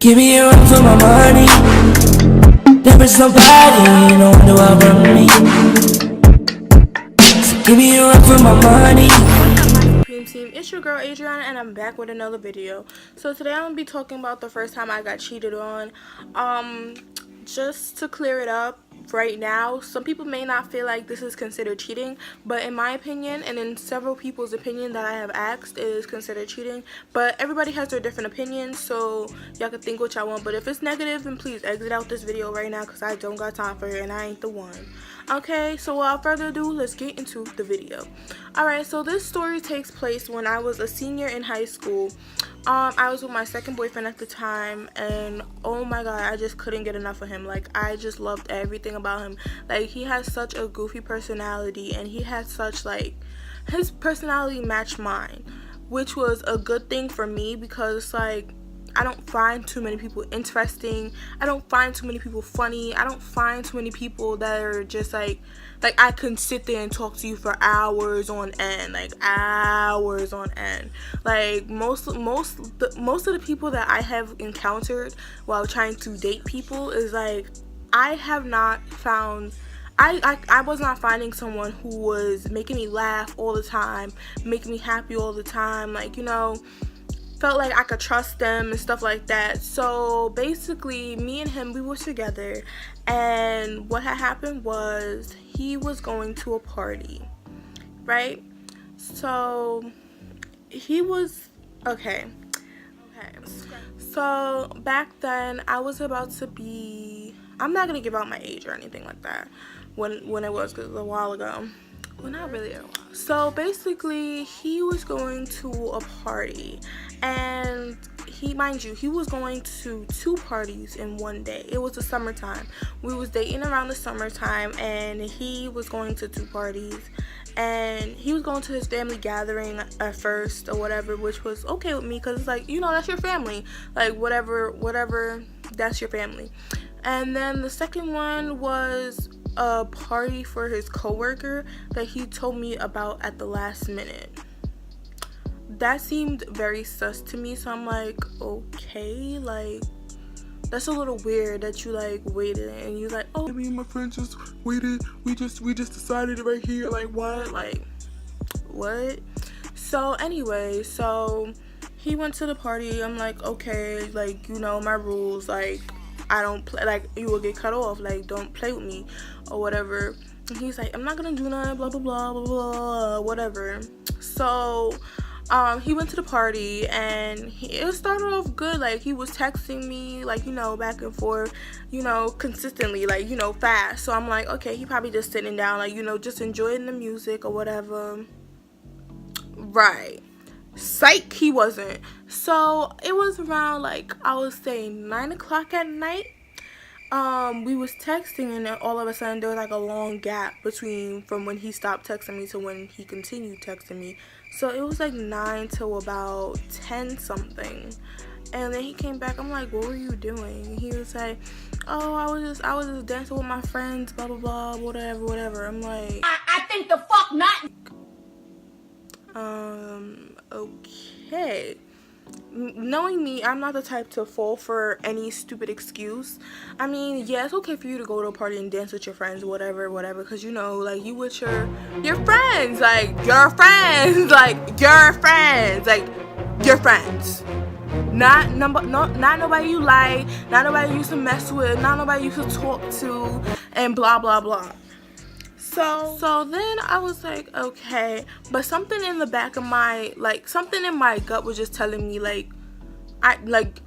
Give me a run for my money. There is nobody, no one to outrun me. So give me a run for my money. What's up, my Supreme Team? It's your girl Adriana, and I'm back with another video. So today I'm gonna be talking about the first time I got cheated on. Just to clear it up right now, some people may not feel like this is considered cheating, but in my opinion and in several people's opinion that I have asked, it is considered cheating. But everybody has their different opinions, so y'all can think what y'all want. But if it's negative, then please exit out this video right now, because I don't got time for it and I ain't the one. Okay, so without further ado, let's get into the video. Alright, so this story takes place when I was a senior in high school. I was with my second boyfriend at the time, and oh my god, I just couldn't get enough of him. Like, I just loved everything about him. Like, he has such a goofy personality, and he had such, like, his personality matched mine, which was a good thing for me, because, like, I don't find too many people interesting. I don't find too many people funny. I don't find too many people that are just like I can sit there and talk to you for hours on end, like hours on end. Like most of the people that I have encountered while trying to date people is like I have not found. I was not finding someone who was making me laugh all the time, making me happy all the time, like, you know, felt like I could trust them and stuff like that. So basically, me and him, we were together, and what had happened was he was going to a party, right? So he was okay. So back then, I was about to be, I'm not gonna give out my age or anything like that when it was, because it was a while ago. Well, not really a while. So basically, he was going to a party, and mind you, he was going to 2 parties in one day. It was the summertime. We was dating around the summertime, and he was going to 2 parties, and he was going to his family gathering at first or whatever, which was okay with me, because it's like, you know, that's your family, like whatever, that's your family. And then the second one was a party for his coworker that he told me about at the last minute. That seemed very sus to me, so I'm like, okay, like, that's a little weird that you like waited and you like, oh, me and my friends just waited, we just decided it right here, like what? So anyway, so he went to the party. I'm like, okay, like, you know my rules, like I don't play, like, you will get cut off, like, don't play with me or whatever. And he's like, I'm not gonna do nothing, blah blah blah blah blah, whatever. So he went to the party, and it started off good. Like, he was texting me, like, you know, back and forth, you know, consistently, like, you know, fast. So I'm like, okay, he probably just sitting down, like, you know, just enjoying the music or whatever. Right. Psych, he wasn't. So it was around, like, I would say 9 o'clock at night. We was texting, and then all of a sudden there was like a long gap from when he stopped texting me to when he continued texting me. So it was like 9 till about 10 something. And then he came back. I'm like, what were you doing? And he was like, oh, I was just dancing with my friends, blah blah blah, whatever. I'm like, I think the fuck not. Okay. Knowing me, I'm not the type to fall for any stupid excuse. I mean, yeah, it's okay for you to go to a party and dance with your friends, whatever, because, you know, like, you with your friends, like, your friends, like, your friends, like, your friends. Not nobody you like, not nobody you used to mess with, not nobody you used to talk to, and blah, blah, blah. So then I was like, okay, but something in the back of my, like, something in my gut was just telling me, like, I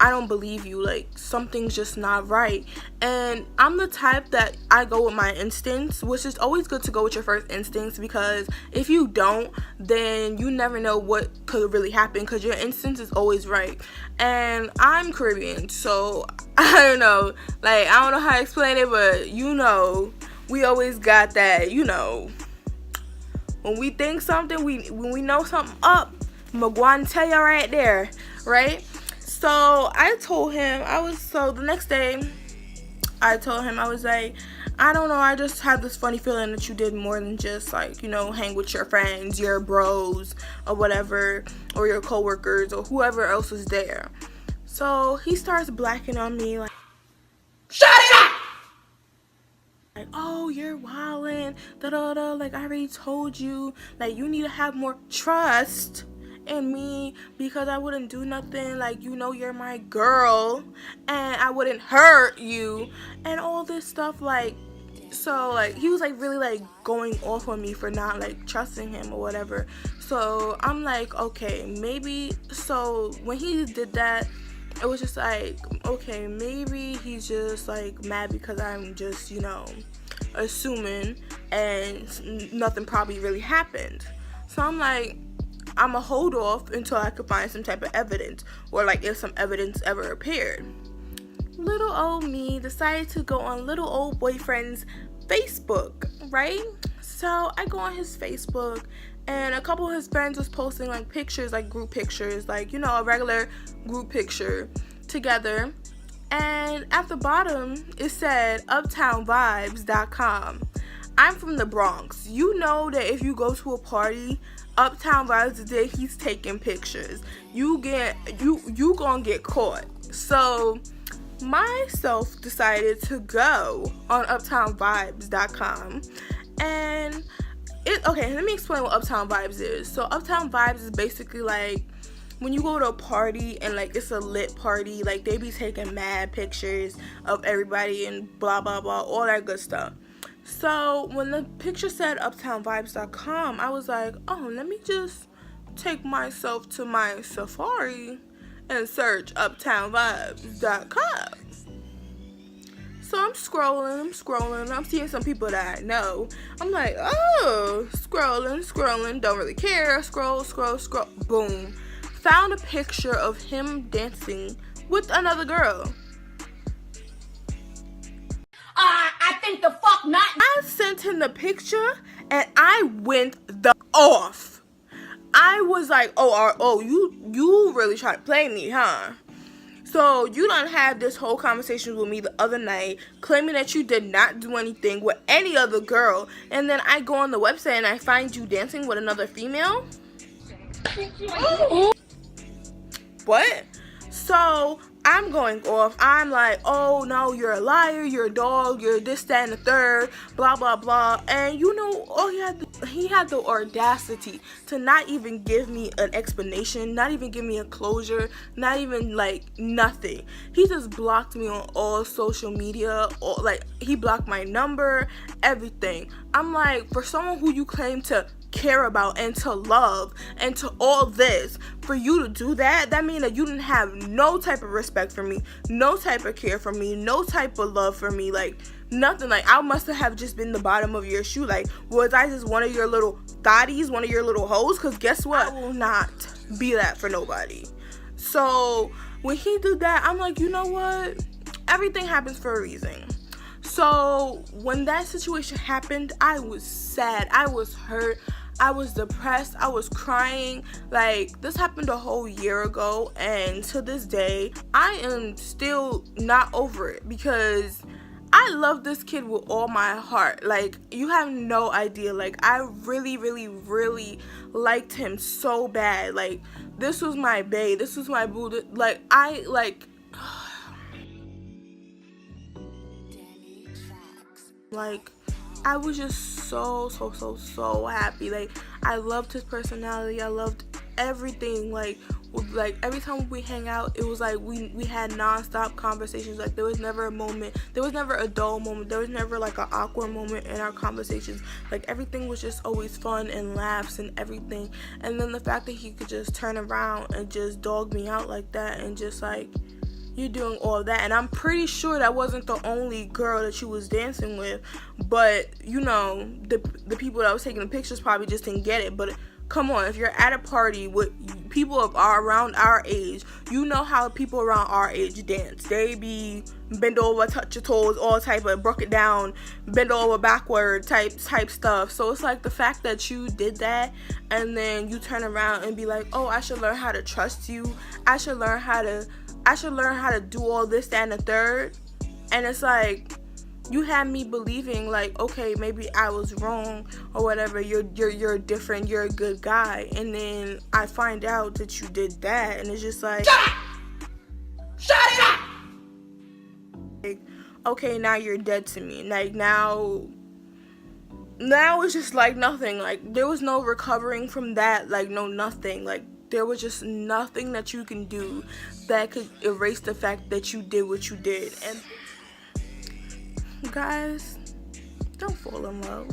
don't believe you, like, something's just not right. And I'm the type that I go with my instincts, which is always good to go with your first instincts, because if you don't, then you never know what could really happen, because your instinct is always right. And I'm Caribbean, so I don't know, like, I don't know how to explain it, but, you know, we always got that, you know, when we think something, when we know something up, I'm gonna tell you right there, right? So I told him, the next day, I told him, I was like, I don't know, I just had this funny feeling that you did more than just, like, you know, hang with your friends, your bros, or whatever, or your coworkers, or whoever else was there. So he starts blacking on me like, Shut it up! like, oh, you're wildin', da da da, like, I already told you, like, you need to have more trust in me because I wouldn't do nothing, like, you know, you're my girl and I wouldn't hurt you and all this stuff. Like, so like he was like really like going off on me for not like trusting him or whatever. So I'm like, okay, maybe. So when he did that, it was just like, okay, maybe he's just like mad because I'm just, you know, assuming and nothing probably really happened. So I'm like, I'ma hold off until I could find some type of evidence, or like if some evidence ever appeared. Little old me decided to go on little old boyfriend's Facebook, right? So I go on his Facebook, and a couple of his friends was posting like pictures, like group pictures, like, you know, a regular group picture together. And at the bottom it said uptownvibes.com. I'm from the Bronx. You know that if you go to a party, Uptown Vibes the day he's taking pictures, you gonna get caught. So myself decided to go on uptownvibes.com, and okay, let me explain what Uptown Vibes is. So Uptown Vibes is basically like when you go to a party and like it's a lit party, like they be taking mad pictures of everybody and blah blah blah, all that good stuff. So when the picture said uptownvibes.com, I was like, oh, let me just take myself to my Safari and search uptownvibes.com. So I'm scrolling, I'm seeing some people that I know. I'm like, oh, scrolling, don't really care, scroll, boom. Found a picture of him dancing with another girl. I think the fuck not. I sent him the picture and I went the off. I was like, oh, you really trying to play me, huh? So you done had this whole conversation with me the other night, claiming that you did not do anything with any other girl, and then I go on the website and I find you dancing with another female? What? So I'm going off. I'm like, oh no, you're a liar, you're a dog, you're this, that, and the third, blah blah blah. And you know, he had the audacity to not even give me an explanation, not even give me a closure, not even like nothing. He just blocked me on all social media, or like he blocked my number, everything. I'm like, for someone who you claim to care about and to love and to all this, for you to do that means that you didn't have no type of respect for me, no type of care for me, no type of love for me, like nothing. Like I must have just been the bottom of your shoe. Like, was I just one of your little thotties, one of your little hoes? Because guess what, I will not be that for nobody. So when he did that, I'm like, you know what, everything happens for a reason. So when that situation happened, I was sad, I was hurt, I was depressed, I was crying. Like, this happened a whole year ago, and to this day, I am still not over it because I love this kid with all my heart. Like, you have no idea. Like, I really, really, really liked him so bad. Like, this was my bae, this was my boo. Like, I was just so happy. Like, I loved his personality, I loved everything. Like every time we hang out, it was like we had non-stop conversations. Like, there was never a moment, there was never a dull moment, there was never like an awkward moment in our conversations. Like, everything was just always fun and laughs and everything. And then the fact that he could just turn around and just dog me out like that, and just like, you're doing all that. And I'm pretty sure that wasn't the only girl that you was dancing with, but you know, the people that was taking the pictures probably just didn't get it. But come on, if you're at a party with people around our age, you know how people around our age dance. They be bend over, touch your toes, all type of broke it down, bend over backward type stuff. So it's like the fact that you did that, and then you turn around and be like, oh, I should learn how to trust you, I should learn how to do all this, that, and the third. And it's like, you had me believing like, okay, maybe I was wrong or whatever, you're different, you're a good guy. And then I find out that you did that, and it's just like, Shut it up! Like, okay, now you're dead to me. Like, now it's just like nothing. Like, there was no recovering from that. Like, no, nothing. Like, there was just nothing that you can do that could erase the fact that you did what you did. And guys, don't fall in love.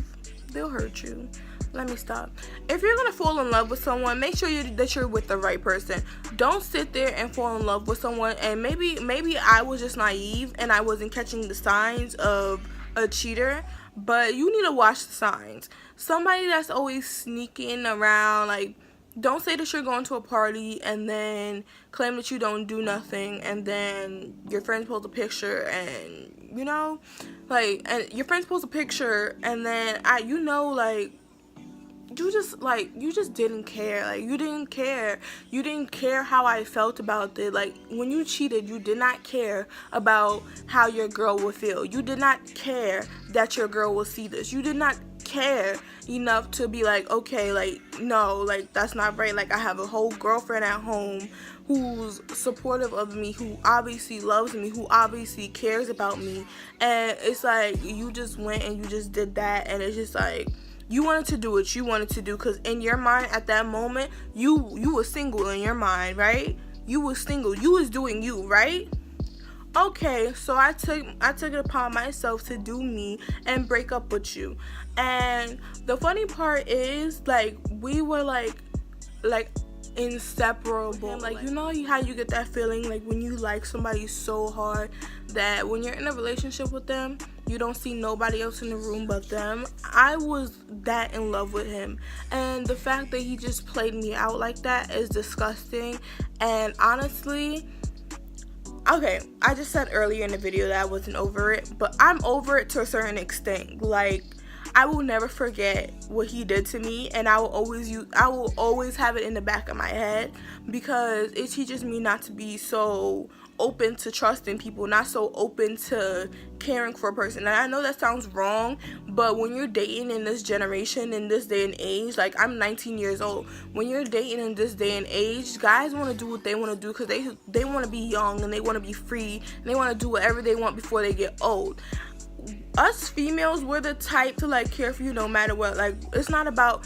They'll hurt you. Let me stop. If you're gonna fall in love with someone, make sure that you're with the right person. Don't sit there and fall in love with someone, and maybe I was just naive and I wasn't catching the signs of a cheater, but you need to watch the signs. Somebody that's always sneaking around, like, don't say that you're going to a party and then claim that you don't do nothing, and then your friends post a picture and, you know, like, and your friends post a picture and then you just didn't care. Like, you didn't care how I felt about it. Like, when you cheated, you did not care about how your girl would feel. You did not care that your girl will see this. You did not care enough to be like, okay, like, no, like, that's not right. Like, I have a whole girlfriend at home who's supportive of me, who obviously loves me, who obviously cares about me, and it's like, you just went and you just did that, and it's just like, you wanted to do what you wanted to do, because in your mind at that moment, you were single in your mind, right? You were single. You was doing you, right? Okay, so I took it upon myself to do me and break up with you. And the funny part is, like, we were like inseparable. Like, you know how you get that feeling, like, when you like somebody so hard that when you're in a relationship with them, you don't see nobody else in the room but them. I was that in love with him, and the fact that he just played me out like that is disgusting. And honestly, okay, I just said earlier in the video that I wasn't over it, but I'm over it to a certain extent. Like, I will never forget what he did to me, and I will always have it in the back of my head, because it teaches me not to be so open to trusting people, not so open to caring for a person. And I know that sounds wrong, but when you're dating in this generation, in this day and age, like, I'm 19 years old. When you're dating in this day and age, guys want to do what they want to do because they want to be young and they want to be free and they want to do whatever they want before they get old. Us females, we're the type to, like, care for you no matter what. Like, it's not about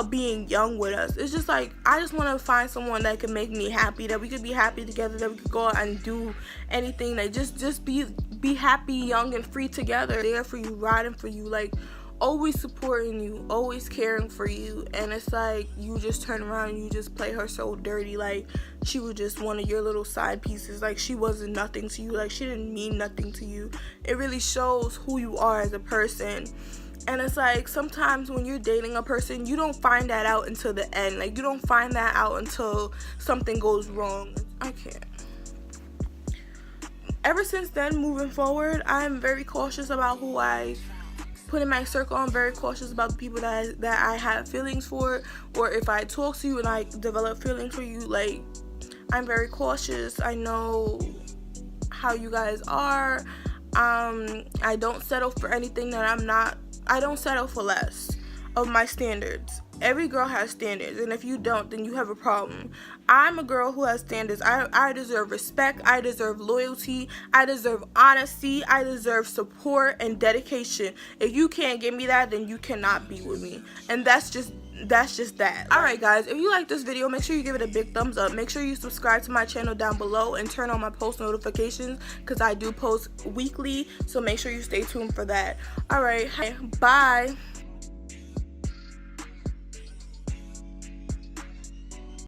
being young with us. It's just like, I just want to find someone that can make me happy, that we could be happy together, that we could go out and do anything, like, just be happy, young and free together, there for you, riding for you, like, always supporting you, always caring for you. And it's like, you just turn around and you just play her so dirty, like she was just one of your little side pieces, like she wasn't nothing to you, like she didn't mean nothing to you. It really shows who you are as a person. And it's like, sometimes when you're dating a person, you don't find that out until the end. Like, you don't find that out until something goes wrong. I can't. Ever since then, moving forward, I'm very cautious about who I put in my circle. I'm very cautious about the people that I have feelings for, or if I talk to you and I develop feelings for you, like, I'm very cautious. I know how you guys are. I don't settle for anything that I'm not. I don't settle for less of my standards. Every girl has standards, and if you don't, then you have a problem. I'm a girl who has standards. I deserve respect. I deserve loyalty. I deserve honesty. I deserve support and dedication. If you can't give me that, then you cannot be with me. And that's just that. Alright guys, if you like this video, make sure you give it a big thumbs up. Make sure you subscribe to my channel down below and turn on my post notifications, because I do post weekly, so make sure you stay tuned for that. Alright, bye.